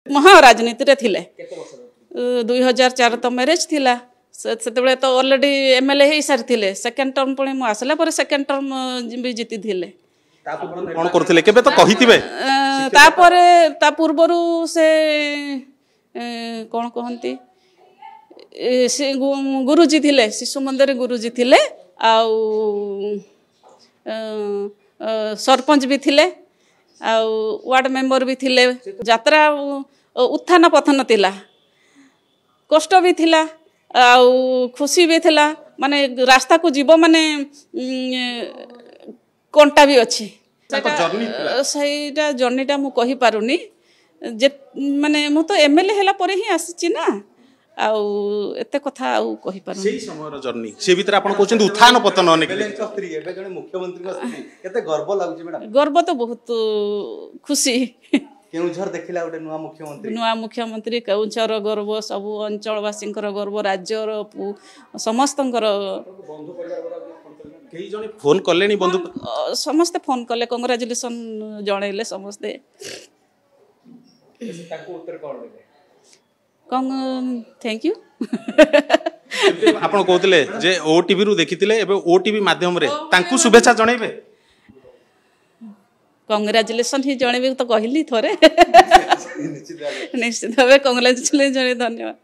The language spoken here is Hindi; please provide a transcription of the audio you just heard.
हाँ राजनीति रे थिले 2004 तो मैरिज थिला से तो ऑलरेडी एमएलए ही सारी थिले सेकंड टर्म पुणी मु आसला पर सेकंड टर्म भी जीति थिले कौन करथिले केबे तो कहिथिबे तापरे ता पूर्वरु से कौन कहंती से गुरुजी थिले शिशु मंदिर गुरुजी थिले आउ सरपंच भी थिले आउ वार्ड मेंबर भी थिले यात्रा उत्थान पथन थिला कष्ट भी थिला आउ खुशी भी थिला माने रास्ता को जीव माने कंटा भी अच्छी सहीटा जर्नीटा मु कहि पारुनी जे माने मु तो एमएलए हैला परे ही आसी ना आउ एते कथा आउ कहि पारुनी सेही समय रो जर्नी से भीतर आपण कहउछन उत्थान पतन होने के लिए स्त्री एबे जने मुख्यमंत्री का स्त्री केते गर्व लागुची मैडम गर्व तो बहुत खुशी केउझर देखिला उठे नुआ मुख्यमंत्री केउझर गर्व सब अंचलवासी गर्व राज्य समस्त फोन कले बंधु समस्ते फोन कले कंग्रेचुलेशन जनइले समस्ते थैंक यू आपण कहते जे ओटीवी रु देखिथिले एबे ओटीवी माध्यम रे तांकु शुभेच्छा जणैबे कंग्रेचुलेशन ही जणैबे तो कहली थोरे निश्चित भाव कंग्रेचुलेशन जणे धन्यवाद।